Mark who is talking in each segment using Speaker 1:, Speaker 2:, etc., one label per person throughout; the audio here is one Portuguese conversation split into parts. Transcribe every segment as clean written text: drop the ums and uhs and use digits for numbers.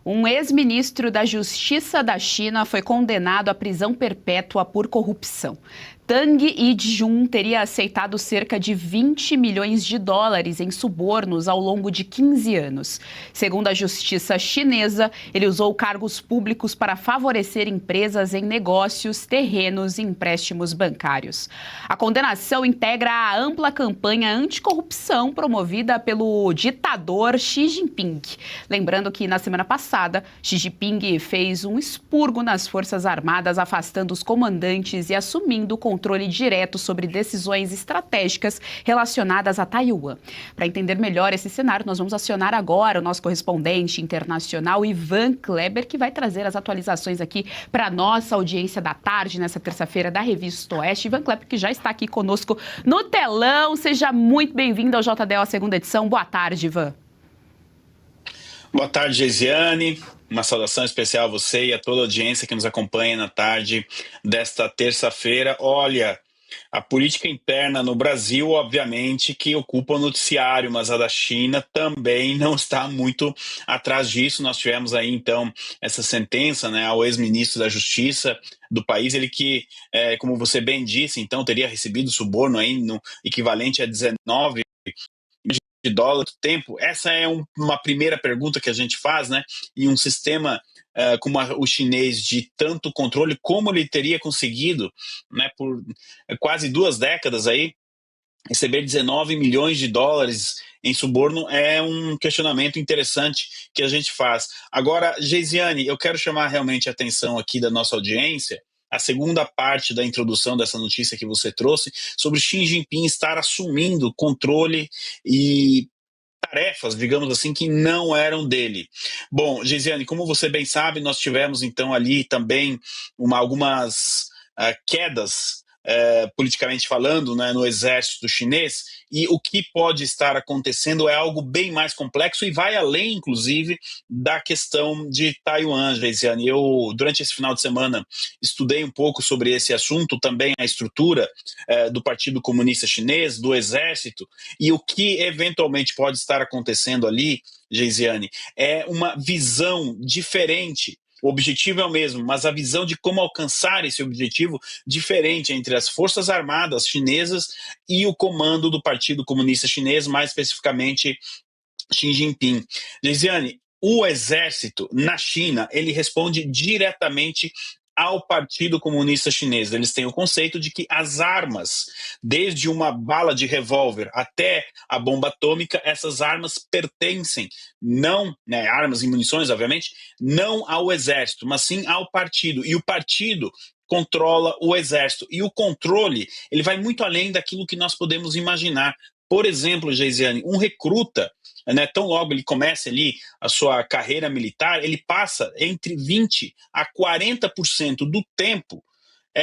Speaker 1: Um ex-ministro da Justiça da China foi condenado à prisão perpétua por corrupção. Tang Yijun teria aceitado cerca de 20 milhões de dólares em subornos ao longo de 15 anos. Segundo a justiça chinesa, ele usou cargos públicos para favorecer empresas em negócios, terrenos e empréstimos bancários. A condenação integra a ampla campanha anticorrupção promovida pelo ditador Xi Jinping. Lembrando que na semana passada, Xi Jinping fez um expurgo nas Forças Armadas, afastando os comandantes e assumindo o controle direto sobre decisões estratégicas relacionadas a Taiwan. Para entender melhor esse cenário, nós vamos acionar agora o nosso correspondente internacional, Ivan Kleber, que vai trazer as atualizações aqui para a nossa audiência da tarde, nessa terça-feira, da Revista Oeste. Ivan Kleber, que já está aqui conosco no telão. Seja muito bem-vindo ao JDO, a segunda edição. Boa tarde, Ivan.
Speaker 2: Boa tarde, Geisiane. Uma saudação especial a você e a toda a audiência que nos acompanha na tarde desta terça-feira. Olha, a política interna no Brasil, obviamente, que ocupa o noticiário, mas a da China também não está muito atrás disso. Nós tivemos aí, então, essa sentença, né, ao ex-ministro da Justiça do país, ele que, como você bem disse, então, teria recebido suborno aí no equivalente a 19 de dólar do tempo. Essa é uma primeira pergunta que a gente faz, né? Em um sistema como o chinês de tanto controle, como ele teria conseguido, né, por quase 2 décadas aí, receber 19 milhões de dólares em suborno é um questionamento interessante que a gente faz. Agora, Geisiane, eu quero chamar realmente a atenção aqui da nossa audiência, a segunda parte da introdução dessa notícia que você trouxe, sobre Xi Jinping estar assumindo controle e tarefas, digamos assim, que não eram dele. Bom, Geisiane, como você bem sabe, nós tivemos então ali também algumas quedas, politicamente falando, né, no exército chinês, e o que pode estar acontecendo é algo bem mais complexo e vai além, inclusive, da questão de Taiwan, Geisiane. Eu, durante esse final de semana, estudei um pouco sobre esse assunto, também a estrutura do Partido Comunista Chinês, do exército, e o que eventualmente pode estar acontecendo ali, Geisiane, é uma visão diferente. O objetivo é o mesmo, mas a visão de como alcançar esse objetivo diferente entre as Forças Armadas chinesas e o comando do Partido Comunista Chinês, mais especificamente Xi Jinping. Geisiane, o exército na China, ele responde diretamente ao Partido Comunista Chinês. Eles têm o conceito de que as armas, desde uma bala de revólver até a bomba atômica, essas armas pertencem, não, né, armas e munições, obviamente, não ao exército, mas sim ao partido. E o partido controla o exército. E o controle, ele vai muito além daquilo que nós podemos imaginar. Por exemplo, Geisiane, um recruta, né, tão logo ele começa ali a sua carreira militar, ele passa entre 20% a 40% do tempo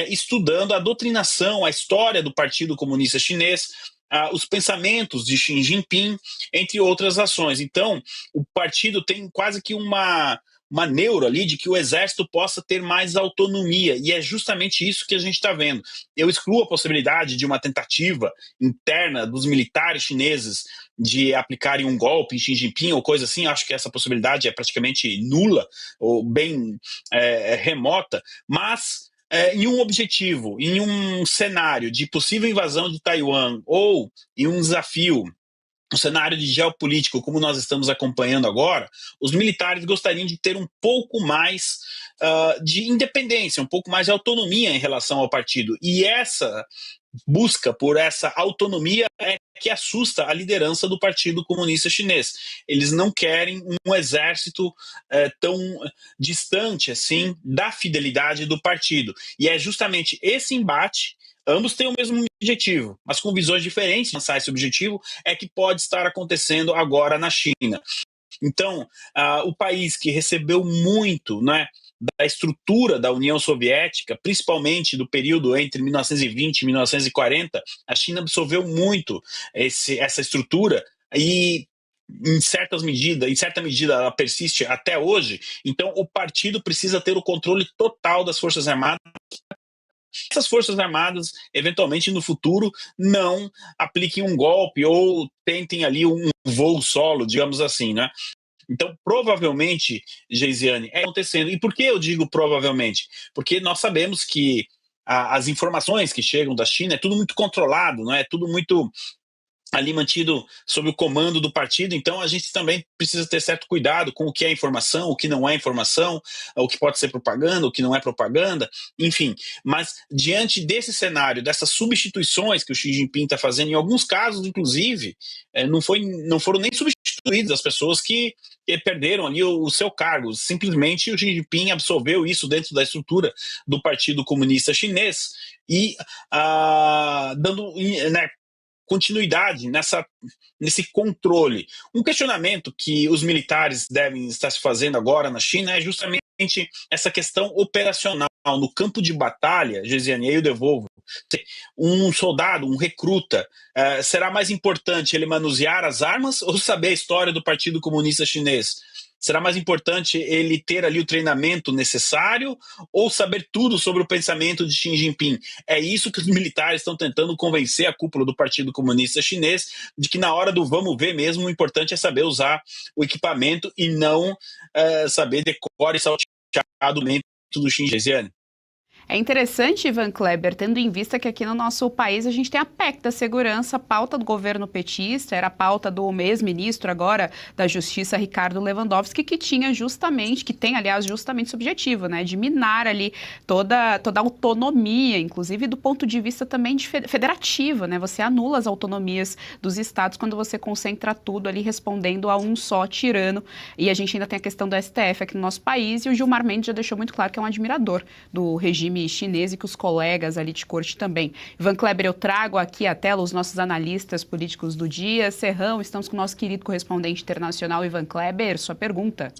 Speaker 2: estudando a doutrinação, a história do Partido Comunista Chinês, os pensamentos de Xi Jinping, entre outras ações. Então, o partido tem quase que uma neura ali de que o exército possa ter mais autonomia, e é justamente isso que a gente está vendo. Eu excluo a possibilidade de uma tentativa interna dos militares chineses de aplicarem um golpe em Xi Jinping ou coisa assim. Acho que essa possibilidade é praticamente nula ou bem remota, mas em um objetivo, em um cenário de possível invasão de Taiwan ou em um desafio, um cenário de geopolítico como nós estamos acompanhando agora, os militares gostariam de ter um pouco mais de independência, um pouco mais de autonomia em relação ao partido. E essa busca por essa autonomia é que assusta a liderança do Partido Comunista Chinês. Eles não querem um exército tão distante assim da fidelidade do partido. E é justamente esse embate. Ambos têm o mesmo objetivo, mas com visões diferentes. Lançar esse objetivo é que pode estar acontecendo agora na China. Então, o país que recebeu muito, né, da estrutura da União Soviética, principalmente do período entre 1920 e 1940, a China absorveu muito essa estrutura e em certa medida ela persiste até hoje. Então o partido precisa ter o controle total das Forças Armadas. Essas Forças Armadas, eventualmente no futuro, não apliquem um golpe ou tentem ali um voo solo, digamos assim, né? Então, provavelmente, Geisiane, é acontecendo. E por que eu digo provavelmente? Porque nós sabemos que as informações que chegam da China é tudo muito controlado, não é? Tudo muito ali mantido sob o comando do partido, então a gente também precisa ter certo cuidado com o que é informação, o que não é informação, o que pode ser propaganda, o que não é propaganda, enfim. Mas diante desse cenário, dessas substituições que o Xi Jinping está fazendo, em alguns casos, inclusive, não foram nem substituídas as pessoas que perderam ali o seu cargo. Simplesmente o Xi Jinping absorveu isso dentro da estrutura do Partido Comunista Chinês e dando, né, continuidade nesse controle. Um questionamento que os militares devem estar se fazendo agora na China é justamente essa questão operacional. No campo de batalha, Geisiane, aí eu devolvo, um soldado, um recruta, será mais importante ele manusear as armas ou saber a história do Partido Comunista Chinês? Será mais importante ele ter ali o treinamento necessário ou saber tudo sobre o pensamento de Xi Jinping? É isso que os militares estão tentando convencer a cúpula do Partido Comunista Chinês, de que na hora do vamos ver mesmo, o importante é saber usar o equipamento e não saber decorar e saltear do momento do Xi Jinping.
Speaker 1: É interessante, Ivan Kleber, tendo em vista que aqui no nosso país a gente tem a PEC da segurança, a pauta do governo petista, era a pauta do ex-ministro agora da Justiça, Ricardo Lewandowski, que tinha justamente, que tem, aliás, justamente esse objetivo, né, de minar ali toda a autonomia, inclusive do ponto de vista também de federativo, né, você anula as autonomias dos estados quando você concentra tudo ali respondendo a um só tirano, e a gente ainda tem a questão do STF aqui no nosso país, e o Gilmar Mendes já deixou muito claro que é um admirador do regime chinês e que os colegas ali de corte também. Ivan Kleber, eu trago aqui à tela os nossos analistas políticos do dia. Serrão, estamos com o nosso querido correspondente internacional, Ivan Kleber. Sua pergunta.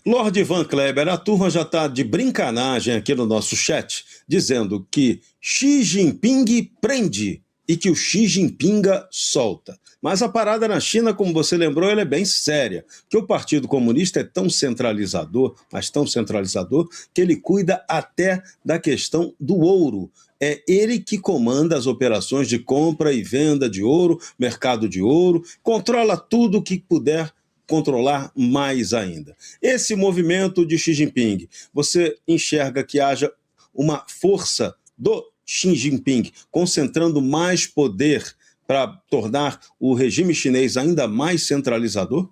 Speaker 3: Lord Ivan Kleber, a turma já está de brincanagem aqui no nosso chat, dizendo que Xi Jinping prende e que o Xi Jinping solta. Mas a parada na China, como você lembrou, ela é bem séria, que o Partido Comunista é tão centralizador, mas tão centralizador, que ele cuida até da questão do ouro. É ele que comanda as operações de compra e venda de ouro, mercado de ouro, controla tudo que puder controlar mais ainda. Esse movimento de Xi Jinping, você enxerga que haja uma força do Xi Jinping concentrando mais poder para tornar o regime chinês ainda mais centralizador?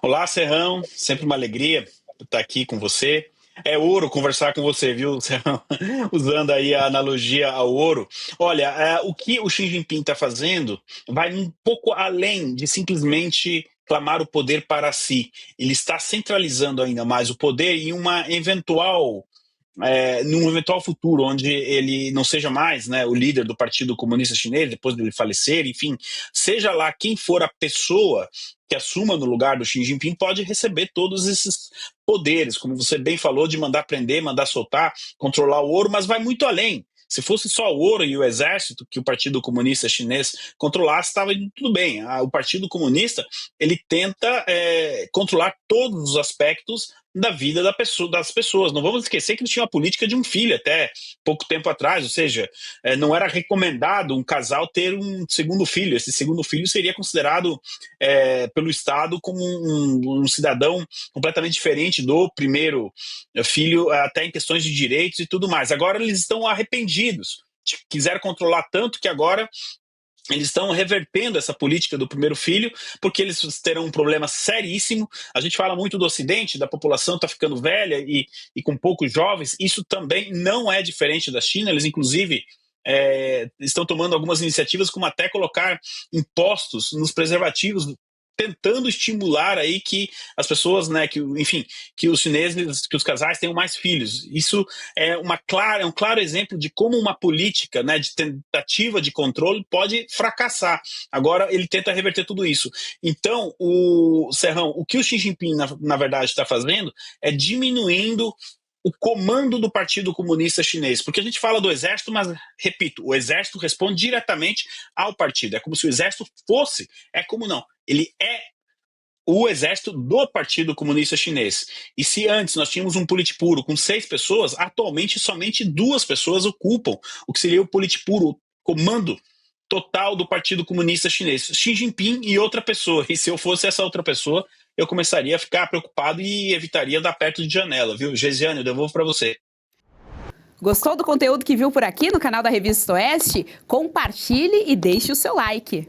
Speaker 2: Olá, Serrão, sempre uma alegria estar aqui com você. É ouro conversar com você, viu, Serrão? Usando aí a analogia ao ouro. Olha, o que o Xi Jinping está fazendo vai um pouco além de simplesmente clamar o poder para si. Ele está centralizando ainda mais o poder em num eventual futuro onde ele não seja mais, né, o líder do Partido Comunista Chinês, depois dele falecer, enfim, seja lá quem for a pessoa que assuma no lugar do Xi Jinping, pode receber todos esses poderes, como você bem falou, de mandar prender, mandar soltar, controlar o ouro, mas vai muito além. Se fosse só o ouro e o exército que o Partido Comunista Chinês controlasse, estava tudo bem. O Partido Comunista ele tenta controlar todos os aspectos da vida das pessoas. Não vamos esquecer que eles tinham a política de um filho até pouco tempo atrás, ou seja, não era recomendado um casal ter um segundo filho. Esse segundo filho seria considerado pelo Estado como um cidadão completamente diferente do primeiro filho, até em questões de direitos e tudo mais. Agora eles estão arrependidos, quiseram controlar tanto que agora eles estão revertendo essa política do primeiro filho, porque eles terão um problema seríssimo. A gente fala muito do Ocidente, da população está ficando velha e com poucos jovens. Isso também não é diferente da China. Eles, inclusive, estão tomando algumas iniciativas, como até colocar impostos nos preservativos, tentando estimular aí que as pessoas, né, que os chineses, que os casais tenham mais filhos. Isso é um claro exemplo de como uma política, né, de tentativa de controle pode fracassar. Agora ele tenta reverter tudo isso. Então, Serrão, o que o Xi Jinping, na verdade, está fazendo é diminuindo o comando do Partido Comunista Chinês, porque a gente fala do exército, mas, repito, o exército responde diretamente ao partido, é como se o exército fosse, como não, ele é o exército do Partido Comunista Chinês. E se antes nós tínhamos um Politburo com 6 pessoas, atualmente somente 2 pessoas ocupam o que seria o Politburo, o comando total do Partido Comunista Chinês. Xi Jinping e outra pessoa. E se eu fosse essa outra pessoa, eu começaria a ficar preocupado e evitaria dar perto de janela, viu? Gesiane, eu devolvo para você.
Speaker 1: Gostou do conteúdo que viu por aqui no canal da Revista Oeste? Compartilhe e deixe o seu like.